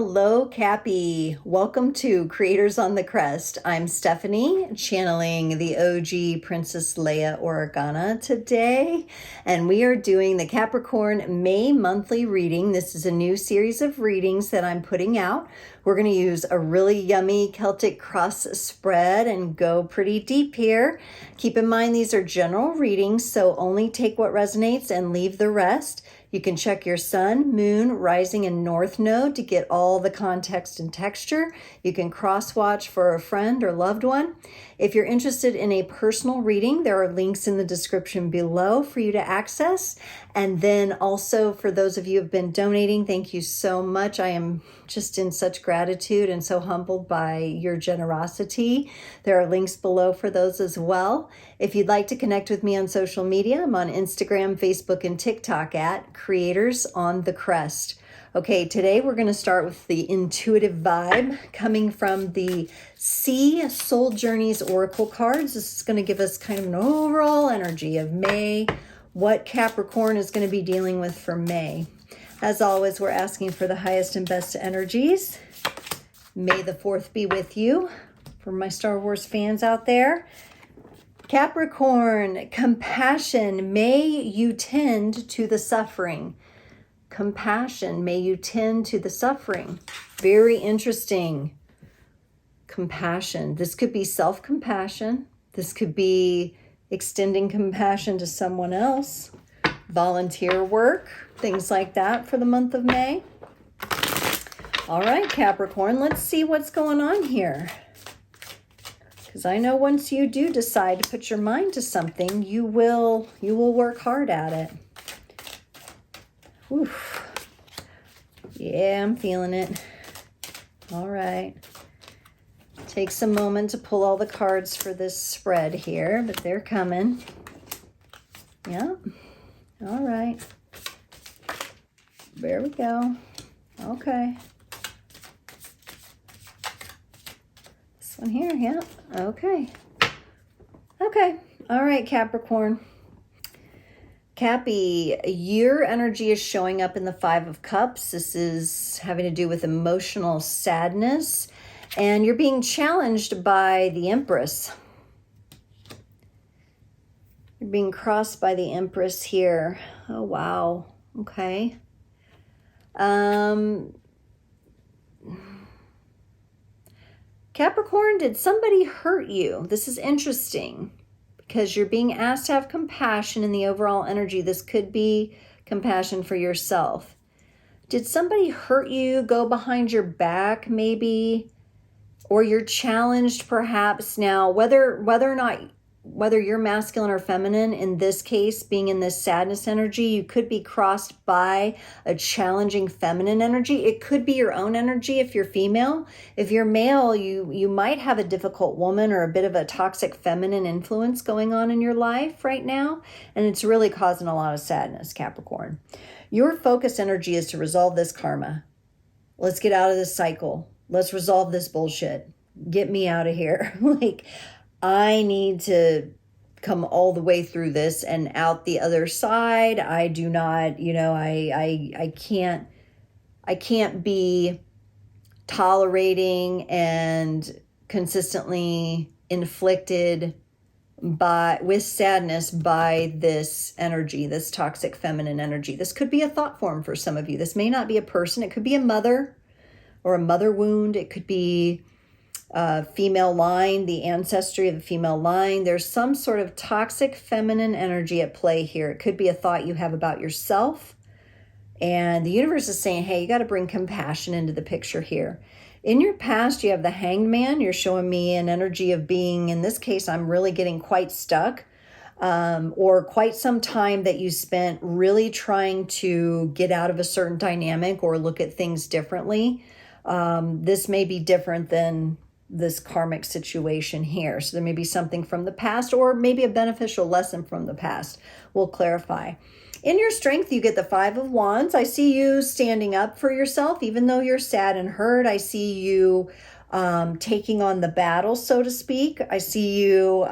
Hello, Cappy. Welcome to Creators on the Crest. I'm Stephanie, channeling the OG Princess Leia Organa today, and we are doing the Capricorn May monthly reading. This is a new series of readings that I'm putting out. We're going to use a really yummy Celtic cross spread and go pretty deep here. Keep in mind these are general readings, so only take what resonates and leave the rest. You can check your sun, moon, rising, and north node to get all the context and texture. You can cross-watch for a friend or loved one. If you're interested in a personal reading, there are links in the description below for you to access. And then also for those of you who have been donating, thank you so much. I am just in such gratitude and so humbled by your generosity. There are links below for those as well. If you'd like to connect with me on social media, I'm on Instagram, Facebook, and TikTok at Creators on the Crest. Okay, today we're going to start with the intuitive vibe coming from the Sea Soul Journeys Oracle cards. This is going to give us kind of an overall energy of May, what Capricorn is going to be dealing with for May. As always, we're asking for the highest and best energies. May the 4th be with you. For my Star Wars fans out there. Capricorn, compassion, may you tend to the suffering. Compassion, may you tend to the suffering. Very interesting. Compassion. This could be self-compassion. This could be extending compassion to someone else. Volunteer work, things like that for the month of May. All right, Capricorn, let's see what's going on here. Because I know once you do decide to put your mind to something, you will work hard at it. Oof. Yeah, I'm feeling it. All right. Takes a moment to pull all the cards for this spread here, but they're coming. Yeah. All right. There we go. Okay. This one here, yeah. Okay. Okay. All right, Capricorn. Cappy, your energy is showing up in the 5 of Cups. This is having to do with emotional sadness, and you're being challenged by the Empress. You're being crossed by the Empress here. Oh, wow. Okay. Capricorn, did somebody hurt you? This is interesting because you're being asked to have compassion in the overall energy. This could be compassion for yourself. Did somebody hurt you, go behind your back maybe? Or you're challenged perhaps now, whether you're masculine or feminine, in this case, being in this sadness energy, you could be crossed by a challenging feminine energy. It could be your own energy if you're female. If you're male, you might have a difficult woman or a bit of a toxic feminine influence going on in your life right now, and it's really causing a lot of sadness, Capricorn. Your focus energy is to resolve this karma. Let's get out of this cycle. Let's resolve this bullshit. Get me out of here. I need to come all the way through this and out the other side. I do not, I can't be tolerating and consistently inflicted with sadness by this energy, this toxic feminine energy. This could be a thought form for some of you. This may not be a person. It could be a mother or a mother wound. It could be female line, the ancestry of the female line. There's some sort of toxic feminine energy at play here. It could be a thought you have about yourself. And the universe is saying, hey, you got to bring compassion into the picture here. In your past, you have the Hanged Man. You're showing me an energy of being, in this case, I'm really getting quite stuck. Or quite some time that you spent really trying to get out of a certain dynamic or look at things differently. This may be different than this karmic situation here. So there may be something from the past or maybe a beneficial lesson from the past. We'll clarify. In your strength, you get the 5 of Wands. I see you standing up for yourself, even though you're sad and hurt. I see you taking on the battle, so to speak. I see you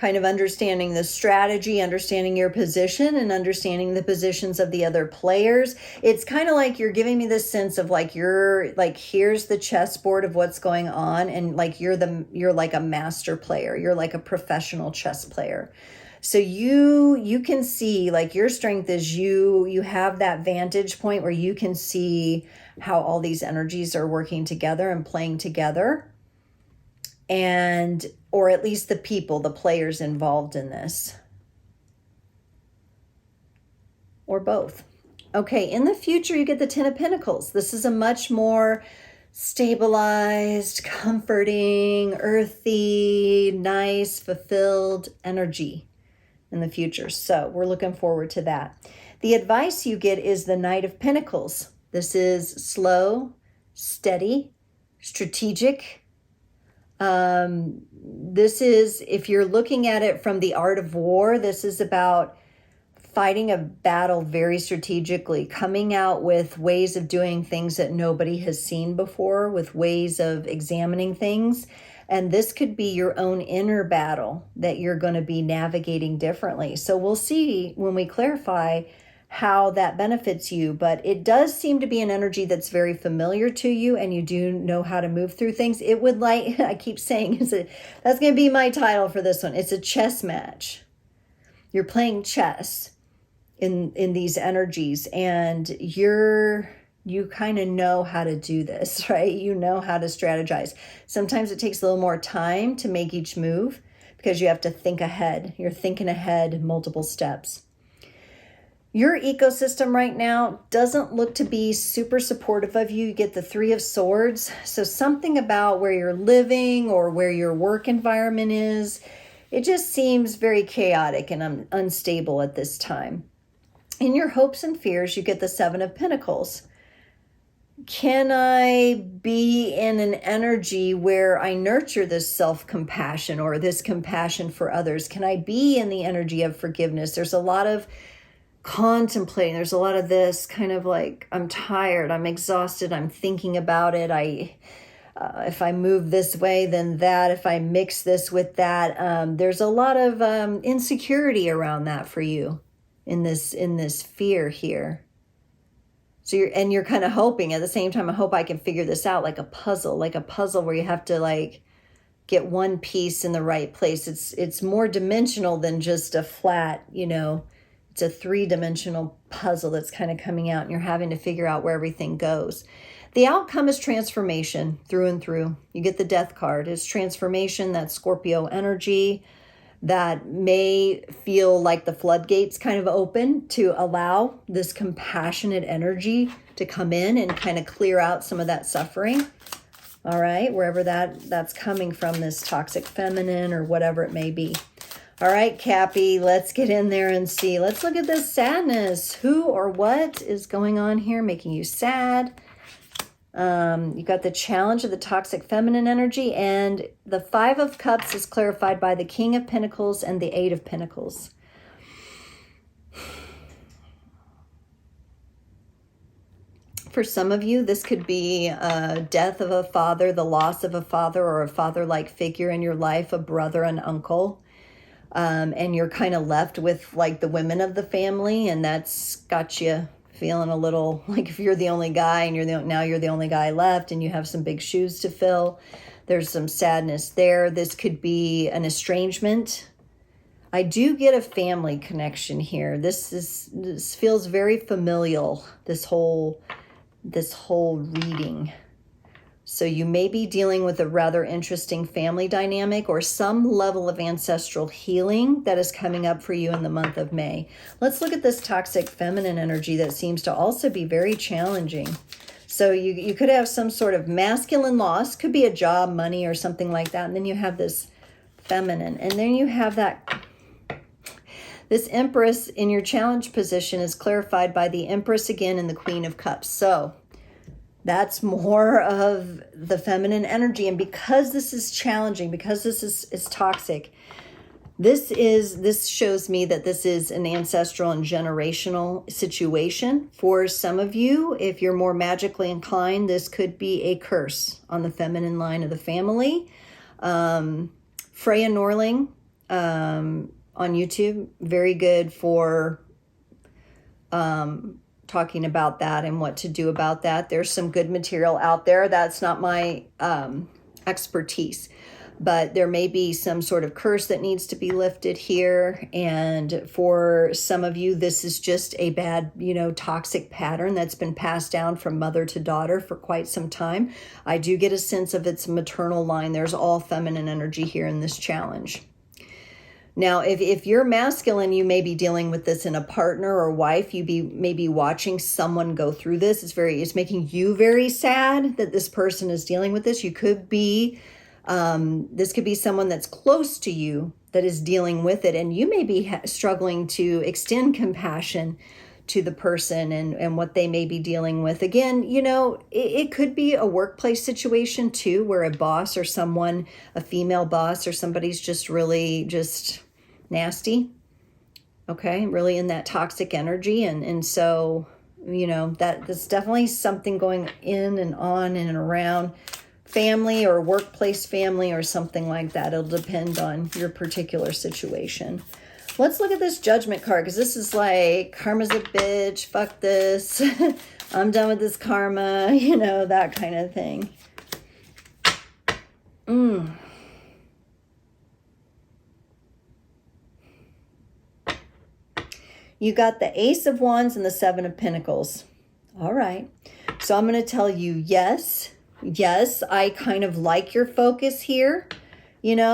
kind of understanding the strategy, understanding your position, and understanding the positions of the other players. It's kind of like you're giving me this sense of like, you're like, here's the chessboard of what's going on, and like you're like a master player. You're like a professional chess player. So you can see, like, your strength is you have that vantage point where you can see how all these energies are working together and playing together. And, or at least the people, the players involved in this. Or both. Okay, in the future, you get the Ten of Pentacles. This is a much more stabilized, comforting, earthy, nice, fulfilled energy in the future. So we're looking forward to that. The advice you get is the Knight of Pentacles. This is slow, steady, strategic. This is, if you're looking at it from the art of war, this is about fighting a battle very strategically, coming out with ways of doing things that nobody has seen before, with ways of examining things. And this could be your own inner battle that you're going to be navigating differently. So we'll see when we clarify how that benefits you, but it does seem to be an energy that's very familiar to you, and you do know how to move through things. It would, like I keep saying, that's going to be my title for this one. It's a chess match. You're playing chess in these energies, and you kind of know how to do this, right? You know how to strategize. Sometimes it takes a little more time to make each move because you have to think ahead. You're thinking ahead multiple steps. Your ecosystem right now doesn't look to be super supportive of you. You get the Three of Swords. So something about where you're living or where your work environment is, it just seems very chaotic and unstable at this time. In your hopes and fears, you get the Seven of Pentacles. Can I be in an energy where I nurture this self-compassion or this compassion for others? Can I be in the energy of forgiveness? There's a lot of contemplating. There's a lot of this kind of like, I'm tired, I'm exhausted, I'm thinking about it. If I move this way, then that. If I mix this with that, there's a lot of insecurity around that for you in this fear here. So you're kind of hoping at the same time, I hope I can figure this out, like a puzzle where you have to like get one piece in the right place. It's more dimensional than just a flat, it's a three-dimensional puzzle that's kind of coming out, and you're having to figure out where everything goes. The outcome is transformation through and through. You get the Death card. It's transformation, that Scorpio energy that may feel like the floodgates kind of open to allow this compassionate energy to come in and kind of clear out some of that suffering. All right, wherever that's coming from, this toxic feminine or whatever it may be. All right, Cappy, let's get in there and see. Let's look at this sadness. Who or what is going on here making you sad? You got the challenge of the toxic feminine energy, and the Five of Cups is clarified by the King of Pentacles and the Eight of Pentacles. For some of you, this could be death of a father, the loss of a father or a father-like figure in your life, a brother, an uncle. And you're kind of left with like the women of the family, and that's got you feeling a little like if you're the only guy and now you're the only guy left and you have some big shoes to fill. There's some sadness there. This could be an estrangement. I do get a family connection here. This feels very familial, this whole reading. So you may be dealing with a rather interesting family dynamic or some level of ancestral healing that is coming up for you in the month of May. Let's look at this toxic feminine energy that seems to also be very challenging. So you could have some sort of masculine loss, could be a job, money, or something like that. And then you have this feminine. And then you have this Empress in your challenge position is clarified by the Empress again and the Queen of Cups. So that's more of the feminine energy. And because this is challenging, because this is toxic, this shows me that this is an ancestral and generational situation. For some of you, if you're more magically inclined, this could be a curse on the feminine line of the family. Freya Norling, on YouTube. Very good for talking about that and what to do about that. There's some good material out there. That's not my expertise, but there may be some sort of curse that needs to be lifted here. And for some of you, this is just a bad, toxic pattern that's been passed down from mother to daughter for quite some time. I do get a sense of its maternal line. There's all feminine energy here in this challenge. Now, if you're masculine, you may be dealing with this in a partner or wife. You may be watching someone go through this. It's making you very sad that this person is dealing with this. You could be, this could be someone that's close to you that is dealing with it. And you may be struggling to extend compassion to the person and what they may be dealing with. Again, it could be a workplace situation too, where a boss or someone, a female boss or somebody's just really just nasty. Okay. Really in that toxic energy. And so, that's definitely something going in and on and around family or workplace family or something like that. It'll depend on your particular situation. Let's look at this Judgment card, because this is like, karma's a bitch, fuck this, I'm done with this karma, that kind of thing. You got the Ace of Wands and the Seven of Pentacles. All right. So I'm going to tell you, yes, I kind of like your focus here. You're in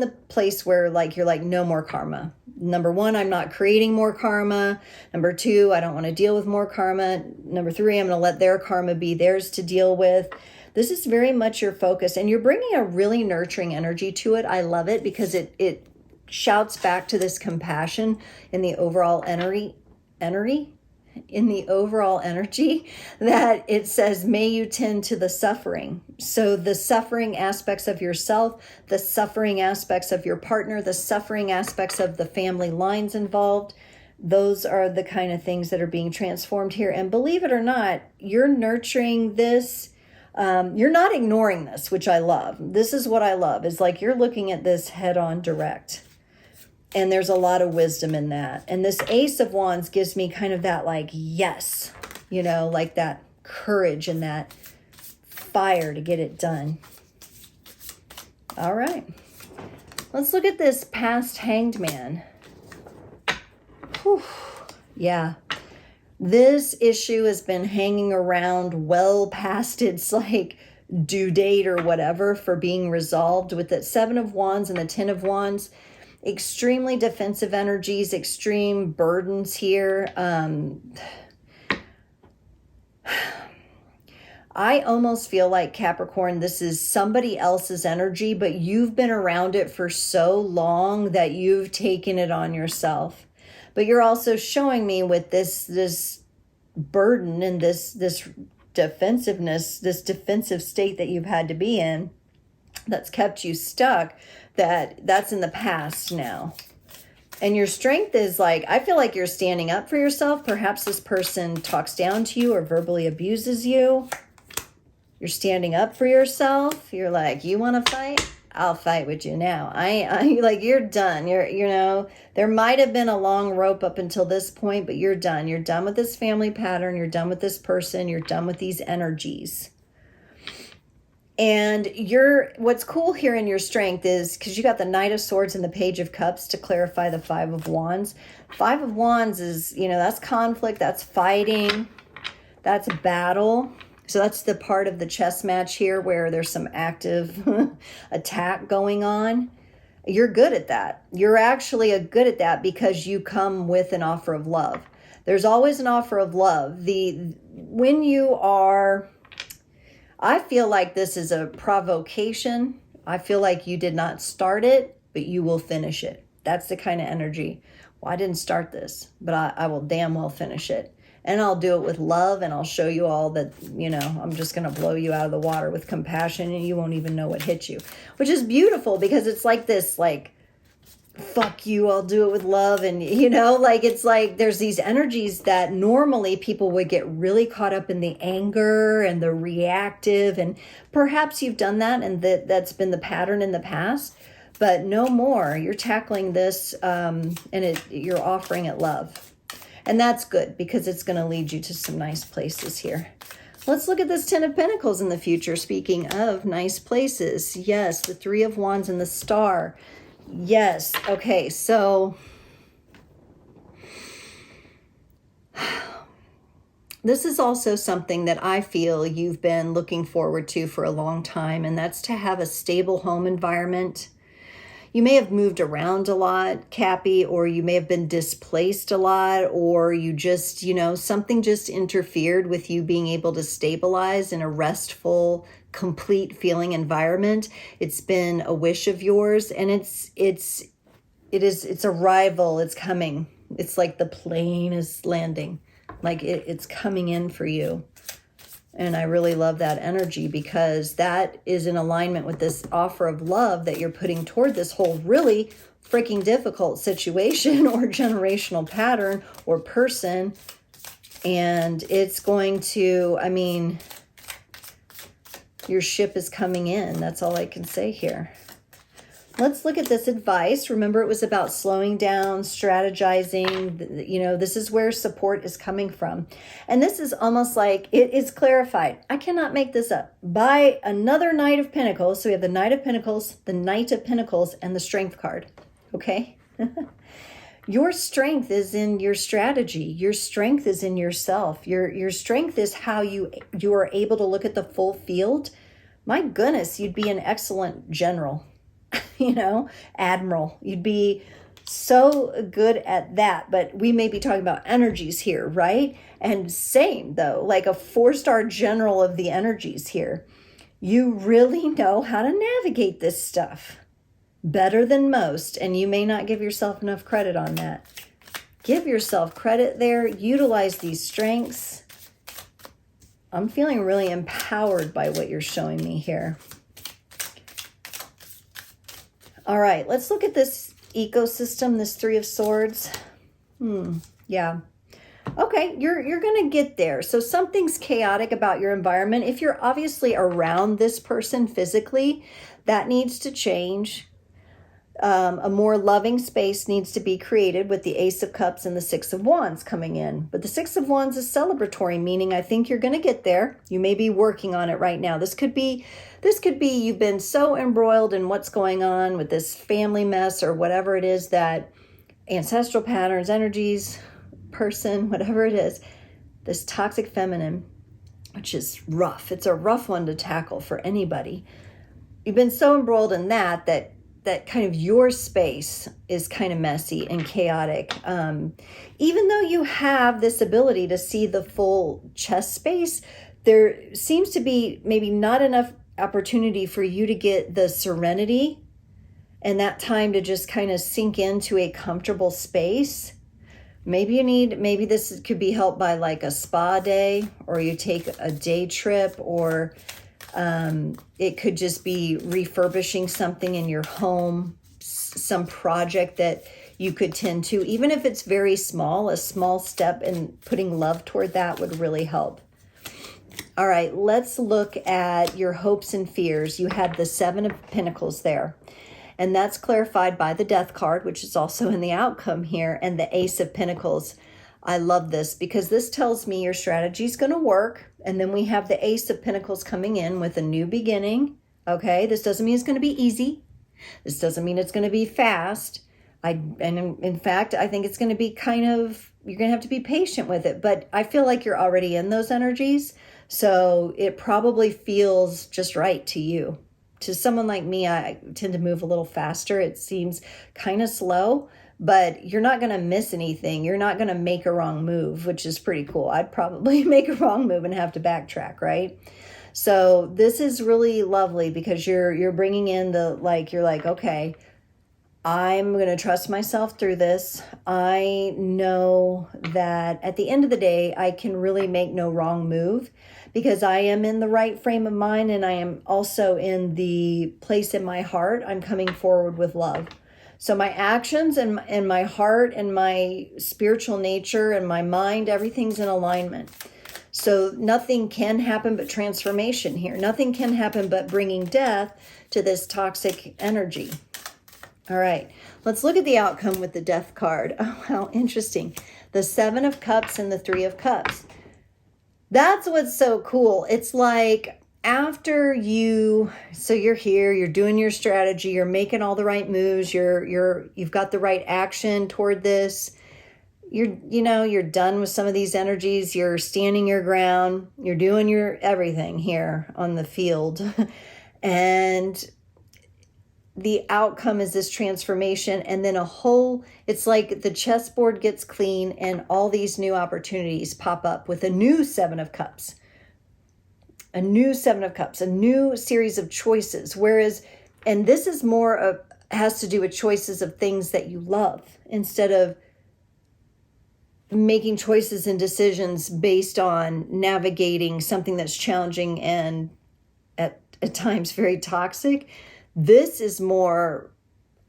the place where you're like, no more karma. Number one, I'm not creating more karma. Number two, I don't want to deal with more karma. Number three, I'm going to let their karma be theirs to deal with. This is very much your focus, and you're bringing a really nurturing energy to it. I love it because it shouts back to this compassion in the overall energy that it says, may you tend to the suffering. So the suffering aspects of yourself, the suffering aspects of your partner, the suffering aspects of the family lines involved, those are the kind of things that are being transformed here. And believe it or not, you're nurturing this. You're not ignoring this, which I love. This is what I love, is like you're looking at this head on direct. And there's a lot of wisdom in that. And this Ace of Wands gives me kind of that yes, like that courage and that fire to get it done. All right. Let's look at this past Hanged Man. Whew. Yeah. This issue has been hanging around well past its due date or whatever for being resolved, with the Seven of Wands and the Ten of Wands. Extremely defensive energies, extreme burdens here. I almost feel like, Capricorn, this is somebody else's energy, but you've been around it for so long that you've taken it on yourself. But you're also showing me with this burden and this defensiveness, this defensive state that you've had to be in, that's kept you stuck, that's in the past now. And your strength is I feel like you're standing up for yourself. Perhaps this person talks down to you or verbally abuses you. You're standing up for yourself. You're like, you want to fight? I'll fight with you now. You're done. There might have been a long rope up until this point, but you're done. You're done with this family pattern. You're done with this person. You're done with these energies. And what's cool here in your strength is, because you got the Knight of Swords and the Page of Cups to clarify the Five of Wands. Five of Wands is, that's conflict, that's fighting, that's battle. So that's the part of the chess match here where there's some active attack going on. You're good at that. You're actually good at that because you come with an offer of love. There's always an offer of love. When you are... I feel like this is a provocation. I feel like you did not start it, but you will finish it. That's the kind of energy. Well, I didn't start this, but I will damn well finish it. And I'll do it with love, and I'll show you all that, I'm just going to blow you out of the water with compassion, and you won't even know what hit you. Which is beautiful, because it's like this, fuck you, I'll do it with love. And, it's like there's these energies that normally people would get really caught up in the anger and the reactive. And perhaps you've done that, and that's been the pattern in the past. but no more. You're tackling this and you're offering it love. And that's good because it's going to lead you to some nice places here. Let's look at this Ten of Pentacles in the future. Speaking of nice places. Yes, the Three of Wands and the Star. Yes. Okay, so this is also something that I feel you've been looking forward to for a long time, and that's to have a stable home environment. You may have moved around a lot, Cappy, or you may have been displaced a lot, or you just, you know, something just interfered with you being able to stabilize in a restful, complete feeling environment. It's been a wish of yours, and it's arrival. It's coming. It's like the plane is landing. Like it's coming in for you. And I really love that energy because that is in alignment with this offer of love that you're putting toward this whole really freaking difficult situation or generational pattern or person. And it's going to, I mean, your ship is coming in. That's all I can say here. Let's look at this advice. Remember, it was about slowing down, strategizing. You know, this is where support is coming from. And this is almost like it is clarified. I cannot make this up. By another Knight of Pentacles. So we have the Knight of Pentacles, the Knight of Pentacles, and the Strength card. Okay? Your strength is in your strategy. Your strength is in yourself. Your strength is how you are able to look at the full field. My goodness, you'd be an excellent general. You know, admiral. You'd be so good at that. But we may be talking about energies here, right? And same though, like a 4-star general of the energies here. You really know how to navigate this stuff better than most. And you may not give yourself enough credit on that. Give yourself credit there. Utilize these strengths. I'm feeling really empowered by what you're showing me here. All right, let's look at this ecosystem, this Three of Swords. Yeah. Okay, you're going to get there. So something's chaotic about your environment. If you're obviously around this person physically, that needs to change. A more loving space needs to be created with the Ace of Cups and the Six of Wands coming in. But the Six of Wands is celebratory, meaning I think you're going to get there. You may be working on it right now. This could be you've been so embroiled in what's going on with this family mess or whatever it is, that ancestral patterns, energies, person, whatever it is, this toxic feminine, which is rough. It's a rough one to tackle for anybody. You've been so embroiled in that kind of your space is kind of messy and chaotic. Even though you have this ability to see the full chest space, there seems to be maybe not enough opportunity for you to get the serenity and that time to just kind of sink into a comfortable space. Maybe this could be helped by like a spa day, or you take a day trip, or it could just be refurbishing something in your home, some project that you could tend to. Even if it's very small, a small step in putting love toward that would really help. All right, let's look at your hopes and fears. You had the Seven of Pentacles there, and that's clarified by the Death card, which is also in the outcome here, and the Ace of Pentacles. I love this because this tells me your strategy is going to work. And then we have the Ace of Pentacles coming in with a new beginning. Okay, this doesn't mean it's going to be easy. This doesn't mean it's going to be fast. In fact, I think it's going to be you're going to have to be patient with it. But I feel like you're already in those energies. So it probably feels just right to you. To someone like me, I tend to move a little faster. It seems kind of slow. But you're not going to miss anything. You're not going to make a wrong move, which is pretty cool. I'd probably make a wrong move and have to backtrack, right? So this is really lovely because you're bringing in you're like, okay, I'm going to trust myself through this. I know that at the end of the day, I can really make no wrong move because I am in the right frame of mind, and I am also in the place in my heart. I'm coming forward with love. So my actions and my heart and my spiritual nature and my mind, everything's in alignment. So nothing can happen but transformation here. Nothing can happen but bringing death to this toxic energy. All right, let's look at the outcome with the Death card. Oh, how interesting. The Seven of Cups and the Three of Cups. That's what's so cool. It's like after so you're here, you're doing your strategy, you're making all the right moves, you've got the right action toward this. You're done with some of these energies, you're standing your ground, you're doing your everything here on the field. And the outcome is this transformation, and then it's like the chessboard gets clean and all these new opportunities pop up with a new Seven of Cups, a new series of choices. And this is has to do with choices of things that you love, instead of making choices and decisions based on navigating something that's challenging and at times very toxic. This is more,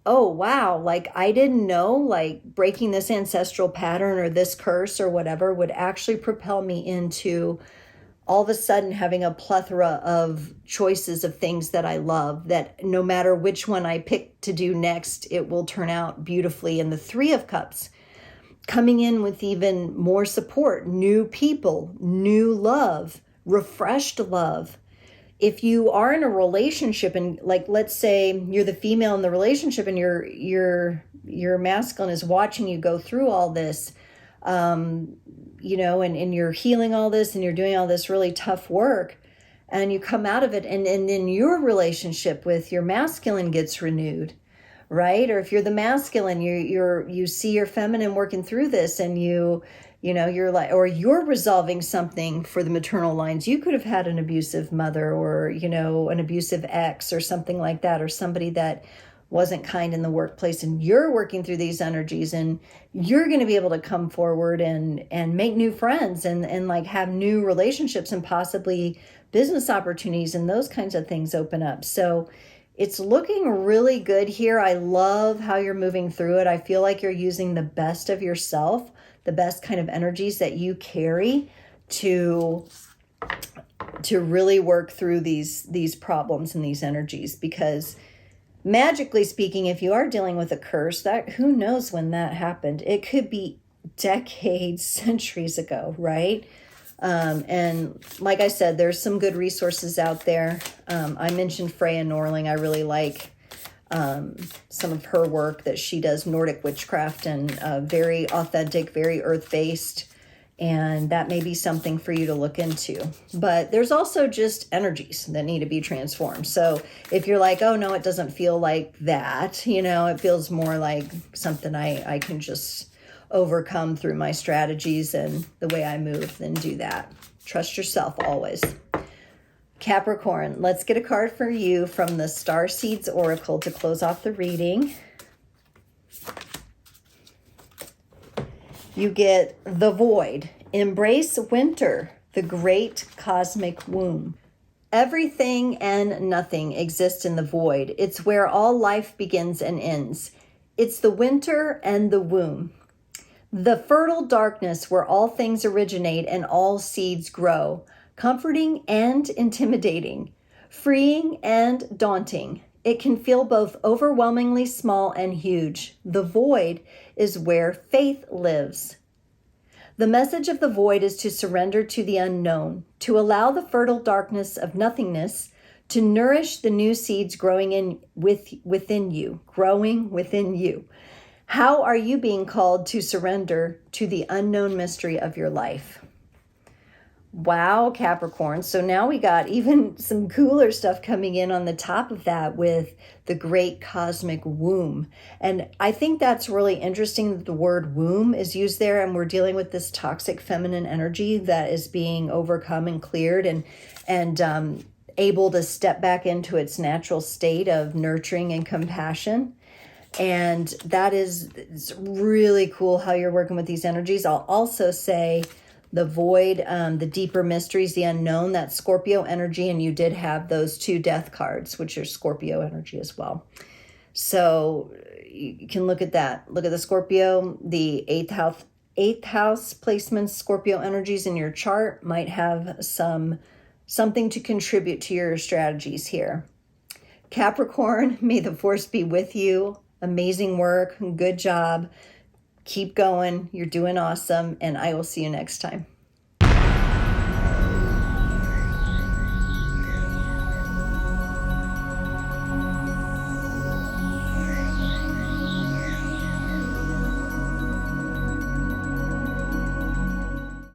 oh, wow, like I didn't know, like breaking this ancestral pattern or this curse or whatever would actually propel me into all of a sudden having a plethora of choices of things that I love, that no matter which one I pick to do next, it will turn out beautifully. And the Three of Cups coming in with even more support, new people, new love, refreshed love. If you are in a relationship, and like, let's say you're the female in the relationship and your masculine is watching you go through all this, and you're healing all this and you're doing all this really tough work, and you come out of it, and then your relationship with your masculine gets renewed, right? Or if you're the masculine, you see your feminine working through this, and you're like, or you're resolving something for the maternal lines. You could have had an abusive mother, or, an abusive ex or something like that, or somebody that wasn't kind in the workplace, and you're working through these energies, and you're going to be able to come forward and make new friends and like have new relationships and possibly business opportunities, and those kinds of things open up. So it's looking really good here. I love how you're moving through it. I feel like you're using the best of yourself, the best kind of energies that you carry to really work through these problems and these energies. Because magically speaking, if you are dealing with a curse, that who knows when that happened? It could be decades, centuries ago, right? And like I said, there's some good resources out there. I mentioned Freya Norling. I really like some of her work that she does, Nordic witchcraft, and very authentic, very earth-based. And that may be something for you to look into. But there's also just energies that need to be transformed. So if you're like, oh, no, it doesn't feel like that, it feels more like something I can just overcome through my strategies and the way I move, then do that. Trust yourself always. Capricorn, let's get a card for you from the Starseeds Oracle to close off the reading. You get the Void. Embrace winter, the great cosmic womb. Everything and nothing exists in the void. It's where all life begins and ends. It's the winter and the womb. The fertile darkness where all things originate and all seeds grow. Comforting and intimidating. Freeing and daunting. It can feel both overwhelmingly small and huge. The void is where faith lives. The message of the void is to surrender to the unknown, to allow the fertile darkness of nothingness to nourish the new seeds growing within you. How are you being called to surrender to the unknown mystery of your life? Wow, Capricorn. So now we got even some cooler stuff coming in on the top of that with the great cosmic womb. And I think that's really interesting that the word womb is used there, and we're dealing with this toxic feminine energy that is being overcome and cleared and able to step back into its natural state of nurturing and compassion. And that is, it's really cool how you're working with these energies. I'll also say the void, the deeper mysteries, the unknown, that's Scorpio energy. And you did have those two death cards, which are Scorpio energy as well. So you can look at that. Look at the Scorpio, the eighth house placements, Scorpio energies in your chart might have something to contribute to your strategies here. Capricorn, may the force be with you. Amazing work. Good job. Keep going. You're doing awesome. And I will see you next time.